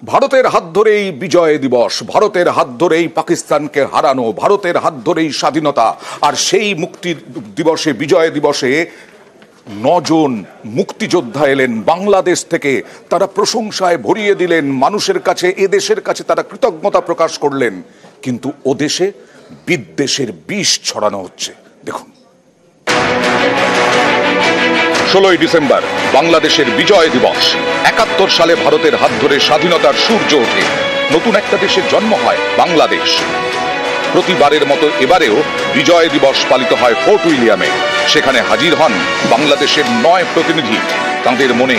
ভারতের হাত ধরেই বিজয় দিবস, ভারতের হাত ধরেই পাকিস্তানকে হারানো, ভারতের হাত ধরেই স্বাধীনতা। আর সেই মুক্তি দিবসে, বিজয় দিবসে 9 জন মুক্তিযোদ্ধা এলেন বাংলাদেশ থেকে। তারা প্রশংসায় ভরিয়ে দিলেন মানুষের কাছে, এদেশের কাছে তারা কৃতজ্ঞতা প্রকাশ করলেন। কিন্তু ওদেশে বিদ্বেষের বিষ ছড়ানো হচ্ছে। দেখুন, 16ই ডিসেম্বর বাংলাদেশের বিজয় দিবস। 71 সালে ভারতের হাত ধরে স্বাধীনতার সূর্য ওঠে, নতুন একটা দেশের জন্ম হয় বাংলাদেশ। প্রতিবারের মতো এবারেও বিজয় দিবস পালিত হয় ফোর্ট উইলিয়ামে। সেখানে হাজির হন বাংলাদেশের 9 প্রতিনিধি। তাঁদের মনে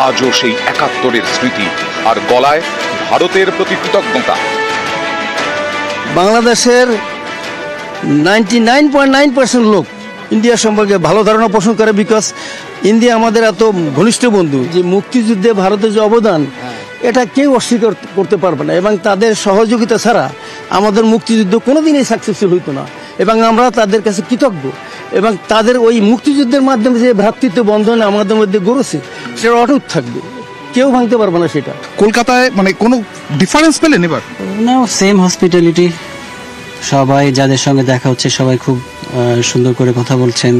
আজও সেই 71-এর স্মৃতি, আর গলায় ভারতের প্রতি কৃতজ্ঞতা। বাংলাদেশের 99.9% লোক ইন্ডিয়া সম্পর্কে ভালো ধারণা পোষণ করে, বিকজ ইন্ডিয়া আমাদের এত ঘনিষ্ঠ বন্ধু। যে মুক্তিযুদ্ধে ভারতের যে অবদান, এটা কেউ অস্বীকার করতে পারবে না, এবং তাদের সহযোগিতা ছাড়া আমাদের মুক্তিযুদ্ধ কোনোদিনই সাকসেসফুল হইতো না। এবং আমরা তাদের কাছে কৃতজ্ঞ, এবং তাদের ওই মুক্তিযুদ্ধের মাধ্যমে যে ভ্রাতৃত্ব বন্ধন আমাদের মধ্যে গড়েছে, সেটা অটুট থাকবে, কেউ ভাঙতে পারবে না সেটা। কলকাতায় মানে কোনো ডিফারেন্স পেলেন এবার? না, সেম হসপিটালিটি। সবাই যাদের সঙ্গে দেখা হচ্ছে সবাই খুব সুন্দর করে কথা বলছেন।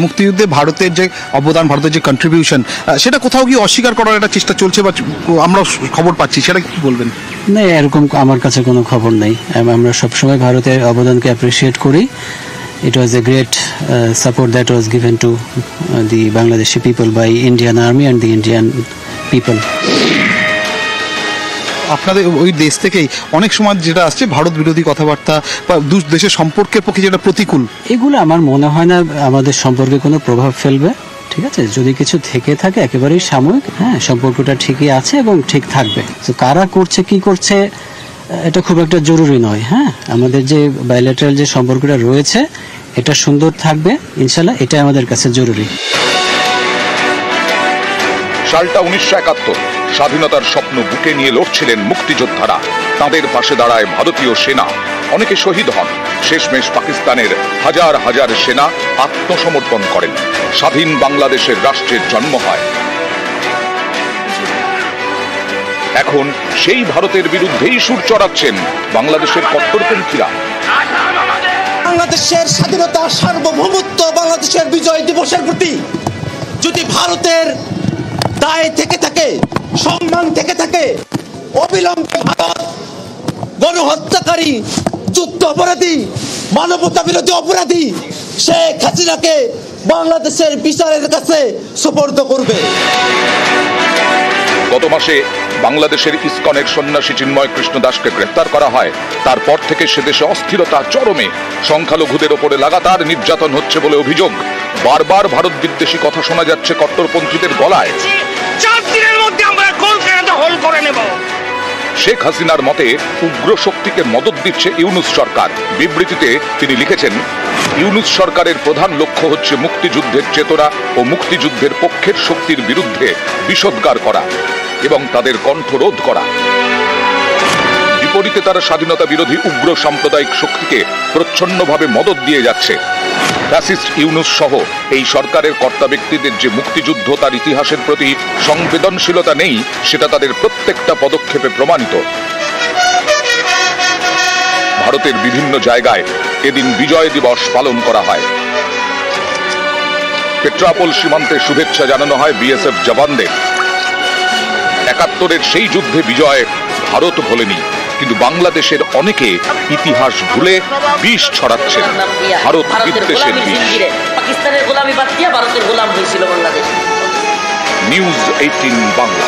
মুক্তিযুদ্ধে ভারতের যে অবদান, ভারতের যে কন্ট্রিবিউশন, সেটা কোথাও কি অস্বীকার করার একটা চেষ্টা চলছে বা আমরা খবর পাচ্ছি, সেটা কি বলবেন? না, এরকম আমার কাছে কোনো খবর নেই। আমরা সবসময় ভারতের অবদানকে অ্যাপ্রিসিয়েট করি। It was a great support that was given to the Bangladeshi people by Indian Army and the Indian people. আপনাদের ওই দেশ থেকেই অনেক সময় যেটা আসছে ভারত বিরোধী কথাবার্তা বা দেশের সম্পর্কের পক্ষে যেটা প্রতিকূল, এগুলো আমার মনে হয় না আমাদের সম্পর্কে কোনো প্রভাব ফেলবে। ঠিক আছে, যদি কিছু থেকে থাকে একেবারেই সাময়িক। হ্যাঁ, সম্পর্কটা ঠিকই আছে এবং ঠিক থাকবে। তো কারা করছে কি করছে এটা খুব একটা জরুরি নয়। হ্যাঁ, আমাদের যে বাইলেটারাল যে সম্পর্কটা রয়েছে এটা সুন্দর থাকবে ইনশাল্লাহ, এটা আমাদের কাছে জরুরি। সালটা 1971। স্বাধীনতার স্বপ্ন বুকে নিয়ে লড়ছিলেন মুক্তিযোদ্ধারা। তাদের পাশে দাঁড়ায় ভারতীয় সেনা। অনেকে শহীদ হন। শেষমেশ পাকিস্তানের হাজার হাজার সেনা আত্মসমর্পণ করেন। স্বাধীন বাংলাদেশের রাষ্ট্রের জন্ম হয়। এখন সেই ভারতের বিরুদ্ধেই সুর চড়াচ্ছেন বাংলাদেশের কট্টরপন্থীরা। বাংলাদেশের স্বাধীনতা, সার্বভৌমত্ব, বাংলাদেশের বিজয় দিবসের প্রতি যদি ভারতের দায় থেকে থাকে, সম্মান থেকে থাকে, অবিলম্বে ভারত গণহত্যাকারী, যুদ্ধ অপরাধী, মানবতা বিরোধী অপরাধী শেখ হাসিনাকে বাংলাদেশের বিচারের কাছে সুপর্দ করবে। গত মাসে বাংলাদেশের ইসকনের সন্ন্যাসী চিন্ময় কৃষ্ণ দাসকে গ্রেফতার করা হয়। তারপর থেকে সে দেশে অস্থিরতা চরমে। সংখ্যালঘুদের ওপরে লাগাতার নির্যাতন হচ্ছে বলে অভিযোগ। বারবার ভারত বিদ্বেষী কথা শোনা যাচ্ছে কট্টরপন্থীদের গলায়। 4 দিনের মধ্যে আমরা কলকাতা দখল করে নেব। শেখ হাসিনার মতে উগ্র শক্তিকে মদদ দিচ্ছে ইউনূস সরকার। বিবৃতিতে তিনি লিখেছেন, ইউনূস সরকারের প্রধান লক্ষ্য হচ্ছে মুক্তিযুদ্ধের চেতনা ও মুক্তিযুদ্ধের পক্ষের শক্তির বিরুদ্ধে বিষোদ্গার করা এবং তাদের কণ্ঠরোধ করা। বিপরীতে তারা স্বাধীনতা বিরোধী উগ্র সাম্প্রদায়িক শক্তিকে প্রচ্ছন্নভাবে মদদ দিয়ে যাচ্ছে। ফ্যাসিস্ট ইউনূস সহ এই সরকারের কর্তা ব্যক্তিদের যে মুক্তিযুদ্ধ, তার ইতিহাসের প্রতি সংবেদনশীলতা নেই, সেটা তাদের প্রত্যেকটা পদক্ষেপে প্রমাণিত। ভারতের বিভিন্ন জায়গায় এদিন বিজয় দিবস পালন করা হয়। পেট্রাপোল সীমান্তে শুভেচ্ছা জানানো হয় বিএসএফ জওয়ানদের। 71-এর সেই যুদ্ধে বিজয় ভারত ভোলেনি, কিন্তু বাংলাদেশের অনেকে ইতিহাস ভুলে বিষ ছড়াচ্ছেন, ভারত বিদ্বেষের বিষ। পাকিস্তানের গোলামি বাদ দিয়ে ভারতের গোলাম হয়েছিল বাংলাদেশ। নিউজ 18 বাংলা।